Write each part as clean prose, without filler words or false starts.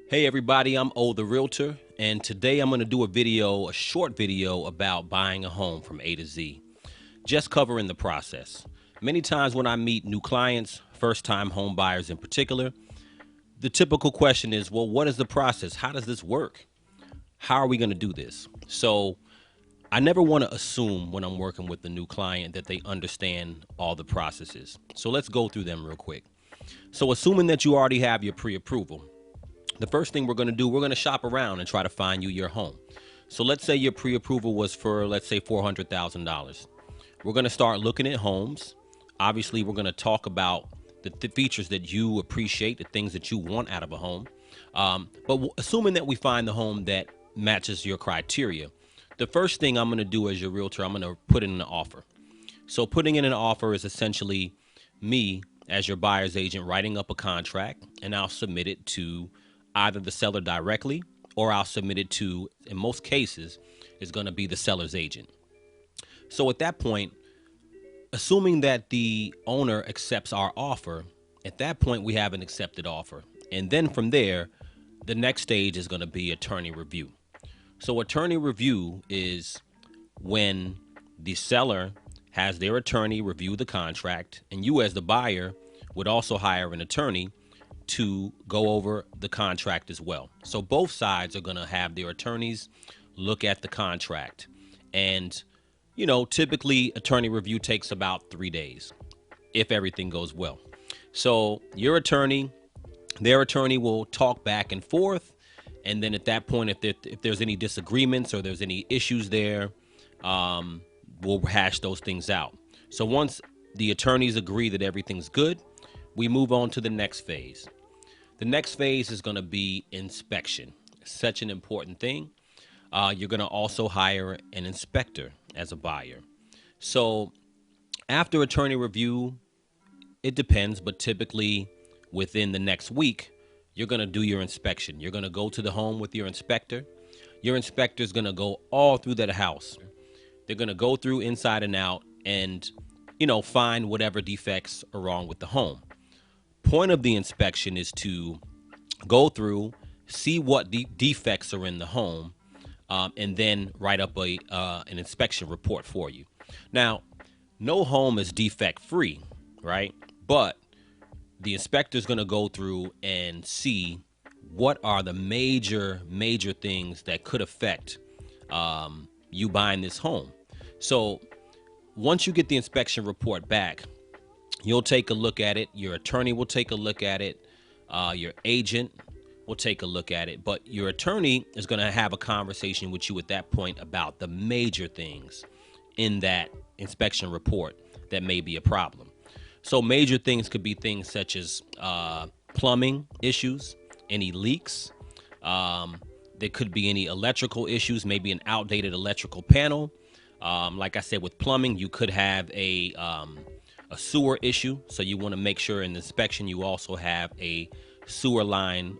Hey everybody, I'm O the Realtor, and today I'm going to do a short video about buying a home from A to Z, just covering the process. Many times when I meet new clients, first time home buyers in particular, the typical question is, well, what is the process? How does this work? How are we going to do this? So I never want to assume when I'm working with the new client that they understand all the processes. So let's go through them real quick. So assuming that you already have your pre-approval, the first thing we're going to do, we're going to shop around and try to find you your home. So let's say your pre-approval was for, let's say, $400,000. We're going to start looking at homes. Obviously, we're going to talk about the features that you appreciate, the things that you want out of a home. But assuming that we find the home that matches your criteria, the first thing I'm going to do as your realtor, I'm going to put in an offer. So putting in an offer is essentially me as your buyer's agent writing up a contract, and I'll submit it to either the seller directly, or I'll submit it to, in most cases, is going to be the seller's agent. So at that point, assuming that the owner accepts our offer, at that point we have an accepted offer. And then from there, the next stage is going to be attorney review. So attorney review is when the seller has their attorney review the contract, and you as the buyer would also hire an attorney to go over the contract as well. So both sides are going to have their attorneys look at the contract. And, typically attorney review takes about 3 days if everything goes well. So your attorney, their attorney will talk back and forth. And then at that point, if there's any disagreements or there's any issues there, we'll hash those things out. So once the attorneys agree that everything's good, we move on to the next phase. The next phase is going to be inspection. Such an important thing. You're going to also hire an inspector as a buyer. So after attorney review, it depends, but typically within the next week, you're going to do your inspection. You're going to go to the home with your inspector. Your inspector is going to go all through that house. They're going to go through inside and out and, find whatever defects are wrong with the home. Point of the inspection is to go through, see what defects are in the home, and then write up an inspection report for you. Now, no home is defect free, right? But the inspector is going to go through and see what are the major things that could affect you buying this home. So once you get the inspection report back, you'll take a look at it. Your attorney will take a look at it. Your agent will take a look at it. But your attorney is going to have a conversation with you at that point about the major things in that inspection report that may be a problem. So major things could be things such as plumbing issues, any leaks. There could be any electrical issues, maybe an outdated electrical panel. Like I said, with plumbing, you could have a sewer issue. So you want to make sure in the inspection you also have a sewer line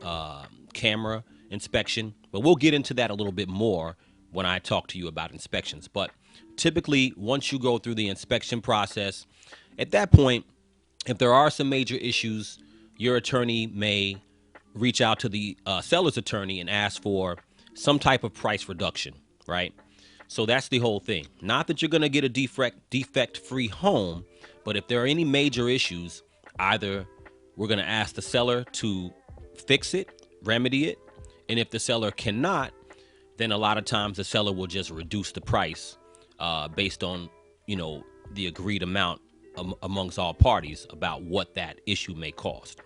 camera inspection. But we'll get into that a little bit more when I talk to you about inspections. But typically, once you go through the inspection process, at that point, if there are some major issues, your attorney may reach out to the seller's attorney and ask for some type of price reduction, right? So that's the whole thing. Not that you're going to get a defect-free home, but if there are any major issues, either we're going to ask the seller to fix it, remedy it, and if the seller cannot, then a lot of times the seller will just reduce the price based on, the agreed amount amongst all parties about what that issue may cost.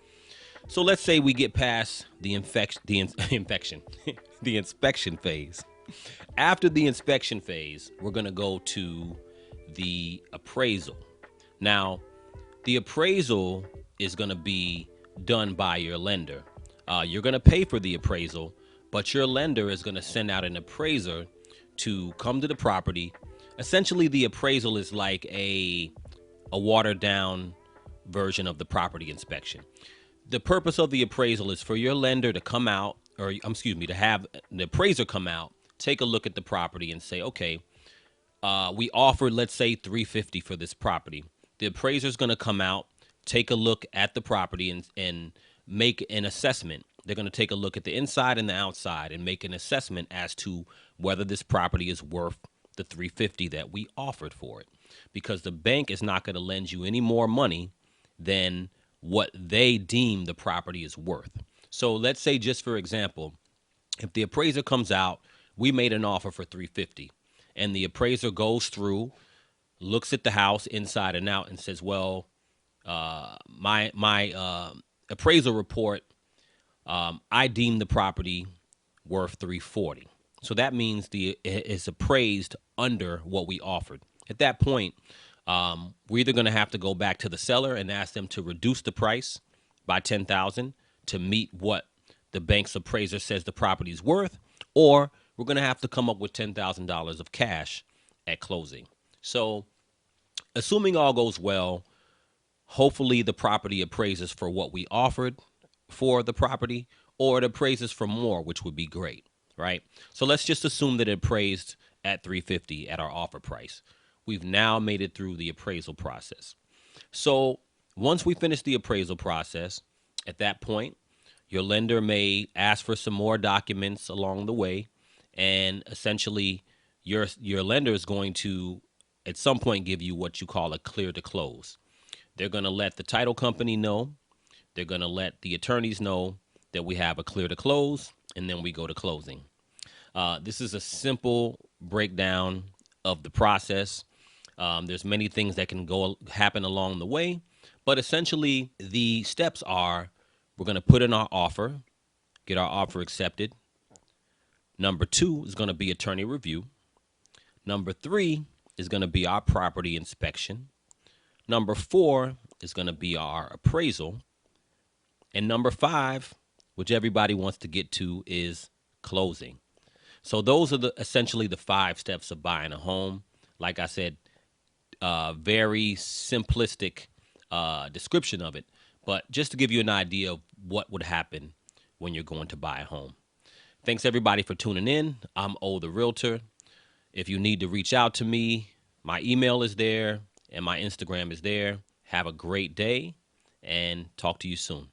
So let's say we get past the the inspection phase. After the inspection phase, we're going to go to the appraisal. Now, the appraisal is going to be done by your lender. You're going to pay for the appraisal, but your lender is going to send out an appraiser to come to the property. Essentially, the appraisal is like a watered down version of the property inspection. The purpose of the appraisal is for your lender to come out, or to have the appraiser come out, take a look at the property and say, okay, we offer, let's say, $350 for this property. The appraiser is going to come out, take a look at the property and make an assessment. They're going to take a look at the inside and the outside and make an assessment as to whether this property is worth the $350 that we offered for it, because the bank is not going to lend you any more money than what they deem the property is worth. So let's say, just for example, if the appraiser comes out, we made an offer for $350, and the appraiser goes through, looks at the house inside and out, and says, "Well, my appraisal report, I deem the property worth $340." So that means it is appraised under what we offered. At that point, we're either going to have to go back to the seller and ask them to reduce the price by $10,000 to meet what the bank's appraiser says the property is worth, or we're going to have to come up with $10,000 of cash at closing. So, assuming all goes well, hopefully the property appraises for what we offered for the property, or it appraises for more, which would be great, right? So let's just assume that it appraised at $350 at our offer price. We've now made it through the appraisal process. So once we finish the appraisal process, at that point, your lender may ask for some more documents along the way, and essentially your lender is going to at some point give you what you call a clear to close. They're going to let the title company know, they're going to let the attorneys know that we have a clear to close, and then we go to closing. This is a simple breakdown of the process. There's many things that can happen along the way, but essentially the steps are: we're going to put in our offer, get our offer accepted. Number 2 is going to be attorney review. Number 3 is going to be our property inspection. Number 4 is going to be our appraisal. And number 5, which everybody wants to get to, is closing. So those are essentially the 5 steps of buying a home. Like I said, very simplistic description of it, but just to give you an idea of what would happen when you're going to buy a home. Thanks everybody for tuning in. I'm the Realtor. If you need to reach out to me, my email is there and my Instagram is there. Have a great day and talk to you soon.